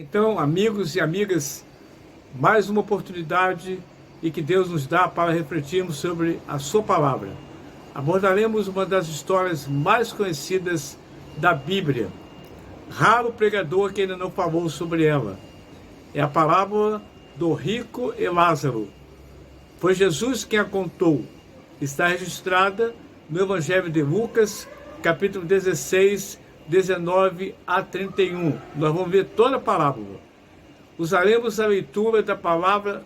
Então, amigos e amigas, mais uma oportunidade e que Deus nos dá para refletirmos sobre a sua palavra. Abordaremos uma das histórias mais conhecidas da Bíblia. Raro pregador que ainda não falou sobre ela. É a parábola do rico e Lázaro. Foi Jesus quem a contou. Está registrada no Evangelho de Lucas, capítulo 16, 19 a 31. Nós vamos ver toda a parábola. Usaremos a leitura da palavra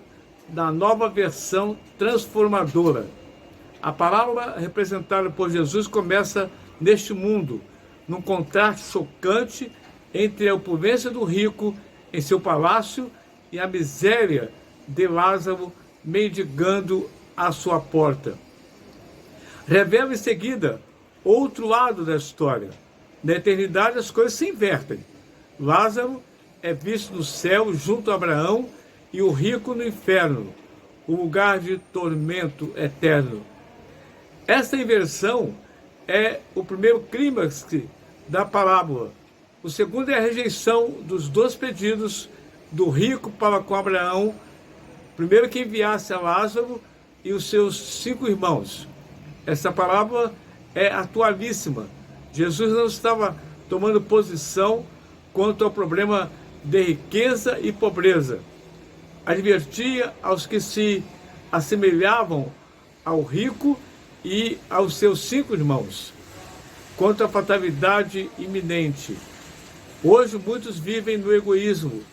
da nova versão transformadora. A parábola representada por Jesus começa neste mundo, num contraste chocante entre a opulência do rico em seu palácio e a miséria de Lázaro mendigando à sua porta. Revela em seguida outro lado da história. Na eternidade as coisas se invertem. Lázaro é visto no céu junto a Abraão e o rico no inferno, o lugar de tormento eterno. Esta inversão é o primeiro clímax da parábola. O segundo é a rejeição dos dois pedidos do rico para com Abraão, primeiro que enviasse a Lázaro e os seus 5 irmãos. Essa parábola é atualíssima. Jesus não estava tomando posição quanto ao problema de riqueza e pobreza. Advertia aos que se assemelhavam ao rico e aos seus 5 irmãos, quanto à fatalidade iminente. Hoje muitos vivem no egoísmo,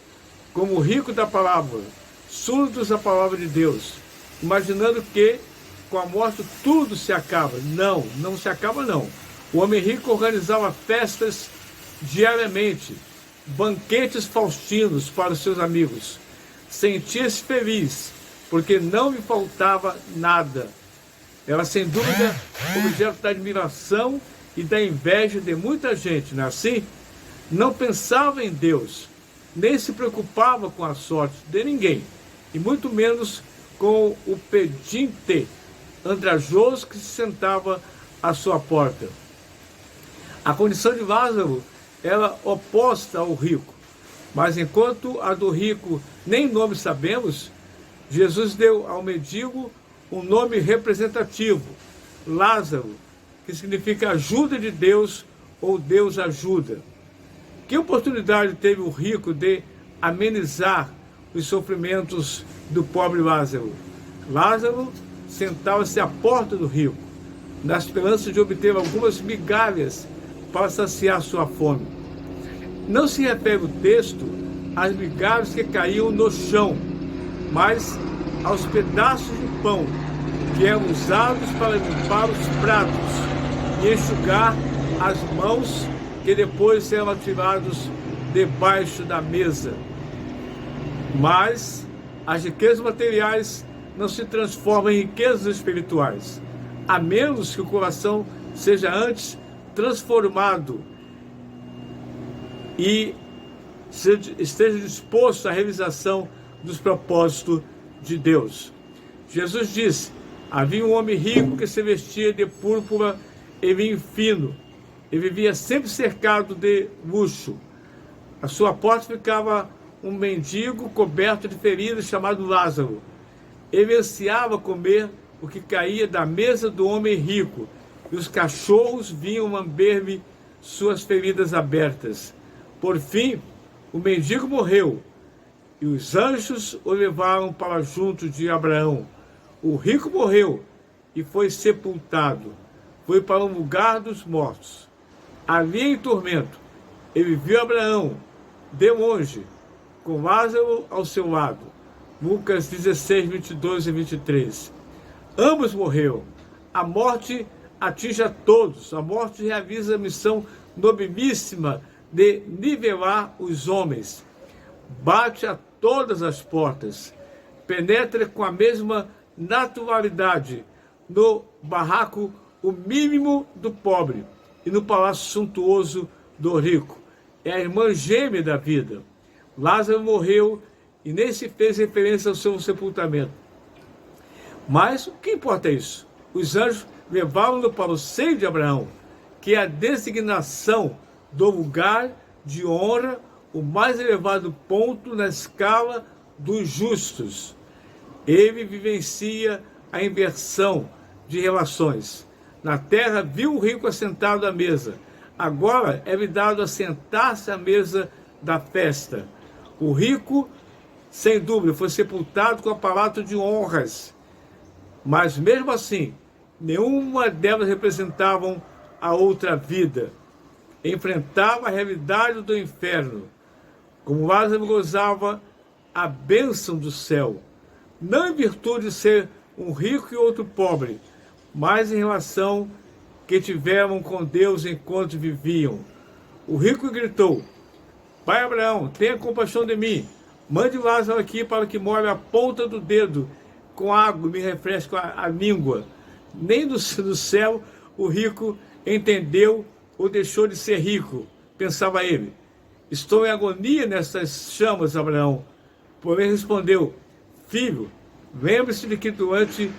como o rico da parábola, surdos à palavra de Deus, imaginando que com a morte tudo se acaba. Não se acaba não. O homem rico organizava festas diariamente, banquetes faustinos para os seus amigos. Sentia-se feliz, porque não lhe faltava nada. Era sem dúvida objeto da admiração e da inveja de muita gente, não é assim? Não pensava em Deus, nem se preocupava com a sorte de ninguém, e muito menos com o pedinte andrajoso que se sentava à sua porta. A condição de Lázaro era oposta ao rico, mas enquanto a do rico nem nome sabemos, Jesus deu ao mendigo um nome representativo, Lázaro, que significa ajuda de Deus ou Deus ajuda. Que oportunidade teve o rico de amenizar os sofrimentos do pobre Lázaro? Lázaro sentava-se à porta do rico, na esperança de obter algumas migalhas para saciar sua fome. Não se refere o texto às migalhas que caíam no chão, mas aos pedaços de pão que eram usados para limpar os pratos e enxugar as mãos que depois eram atirados debaixo da mesa. Mas as riquezas materiais não se transformam em riquezas espirituais, a menos que o coração seja antes transformado e esteja disposto à realização dos propósitos de Deus. Jesus disse: havia um homem rico que se vestia de púrpura e vinho fino, e vivia sempre cercado de luxo. À sua porta ficava um mendigo coberto de feridas chamado Lázaro. Ele ansiava comer o que caía da mesa do homem rico, e os cachorros vinham lamber-lhe suas feridas abertas. Por fim, o mendigo morreu, e os anjos o levaram para junto de Abraão. O rico morreu e foi sepultado. Foi para um lugar dos mortos. Ali em tormento, ele viu Abraão de longe, com Lázaro ao seu lado. Lucas 16, 22 e 23. Ambos morreram. A morte atinge a todos. A morte realiza a missão nobilíssima de nivelar os homens. Bate a todas as portas. Penetra com a mesma naturalidade no barraco o mínimo do pobre e no palácio suntuoso do rico. É a irmã gêmea da vida. Lázaro morreu e nem se fez referência ao seu sepultamento. Mas o que importa é isso? Os anjos levaram-no para o seio de Abraão, que é a designação do lugar de honra o mais elevado ponto na escala dos justos. Ele vivencia a inversão de relações. Na terra viu o rico assentado à mesa. Agora é-lhe dado a sentar-se à mesa da festa. O rico, sem dúvida, foi sepultado com aparato de honras. Mas mesmo assim, nenhuma delas representavam a outra vida. Enfrentava a realidade do inferno. Como Lázaro gozava a bênção do céu, não em virtude de ser um rico e outro pobre, mas em relação que tiveram com Deus enquanto viviam. O rico gritou: Pai Abraão, tenha compaixão de mim, mande Lázaro aqui para que molhe a ponta do dedo com água e me refresque a língua. Nem do céu o rico entendeu ou deixou de ser rico, pensava ele. Estou em agonia nessas chamas, Abraão. Porém respondeu: Filho, lembre-se de que durante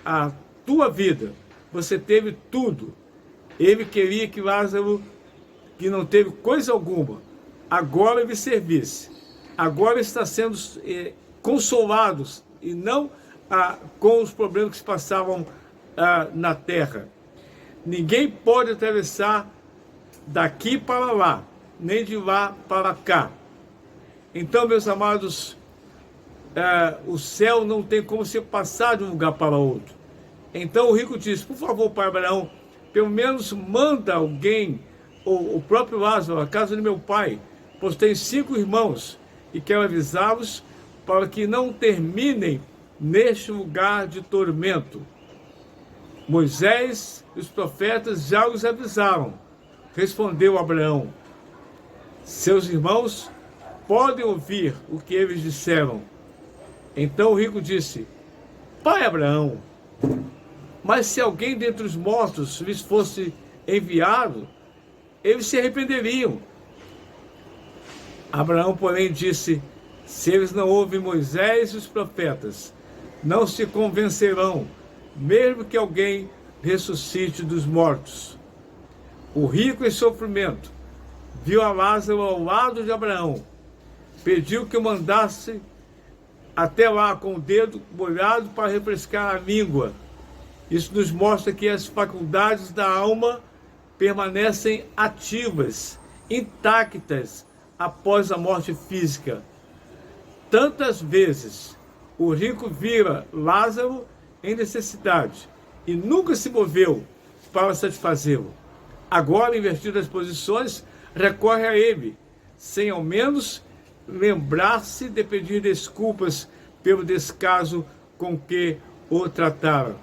a tua vida você teve tudo. Ele queria que Lázaro, que não teve coisa alguma, agora lhe servisse. Agora está sendo consolado e não com os problemas que se passavam na terra. Ninguém pode atravessar daqui para lá, nem de lá para cá. Então, meus amados, o céu não tem como se passar de um lugar para outro. Então o rico disse: por favor, pai Abraão, pelo menos manda alguém, ou o próprio Lázaro, à casa de meu pai, pois tenho 5 irmãos, e quero avisá-los para que não terminem neste lugar de tormento. Moisés e os profetas já os avisaram. Respondeu Abraão: seus irmãos podem ouvir o que eles disseram. Então o rico disse: pai Abraão, mas se alguém dentre os mortos lhes fosse enviado, eles se arrependeriam. Abraão, porém, disse: se eles não ouvem Moisés e os profetas, não se convencerão, mesmo que alguém ressuscite dos mortos. O rico em sofrimento viu a Lázaro ao lado de Abraão, pediu que o mandasse até lá com o dedo molhado para refrescar a língua. Isso nos mostra que as faculdades da alma permanecem ativas, intactas, após a morte física. Tantas vezes o rico vira Lázaro em necessidade e nunca se moveu para satisfazê-lo. Agora, invertido as posições, recorre a ele, sem ao menos lembrar-se de pedir desculpas pelo descaso com que o trataram.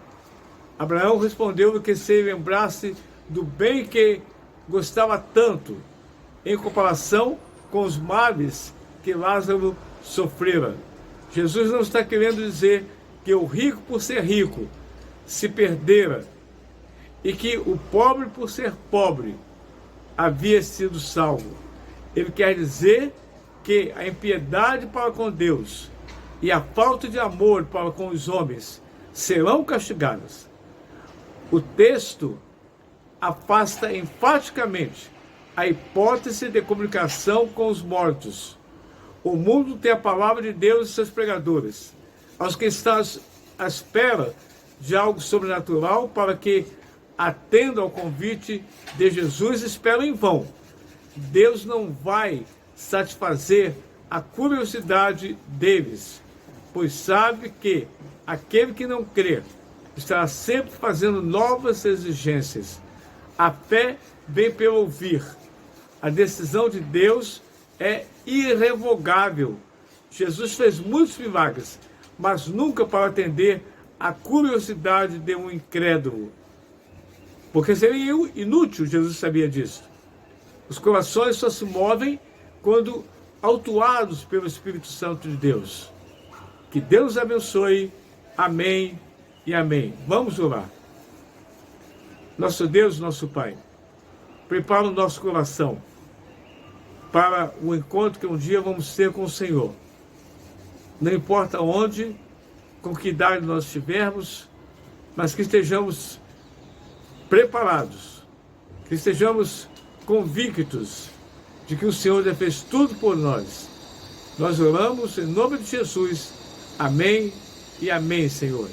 Abraão respondeu que se lembrasse do bem que gostava tanto, em comparação com os males que Lázaro sofrera. Jesus não está querendo dizer que o rico, por ser rico, se perdera, e que o pobre, por ser pobre, havia sido salvo. Ele quer dizer que a impiedade para com Deus e a falta de amor para com os homens serão castigadas. O texto afasta enfaticamente a hipótese de comunicação com os mortos. O mundo tem a palavra de Deus e seus pregadores. Aos que estão à espera de algo sobrenatural para que atendam ao convite de Jesus, esperam em vão. Deus não vai satisfazer a curiosidade deles, pois sabe que aquele que não crê estará sempre fazendo novas exigências. A fé vem pelo ouvir. A decisão de Deus é irrevogável. Jesus fez muitos milagres, mas nunca para atender à curiosidade de um incrédulo. Porque seria inútil, Jesus sabia disso. Os corações só se movem quando autuados pelo Espírito Santo de Deus. Que Deus abençoe. Amém e amém. Vamos orar. Nosso Deus, nosso Pai, prepara o nosso coração para o encontro que um dia vamos ter com o Senhor. Não importa onde, com que idade nós estivermos, mas que estejamos preparados, que estejamos convictos de que o Senhor já fez tudo por nós. Nós oramos em nome de Jesus. Amém e amém, Senhor.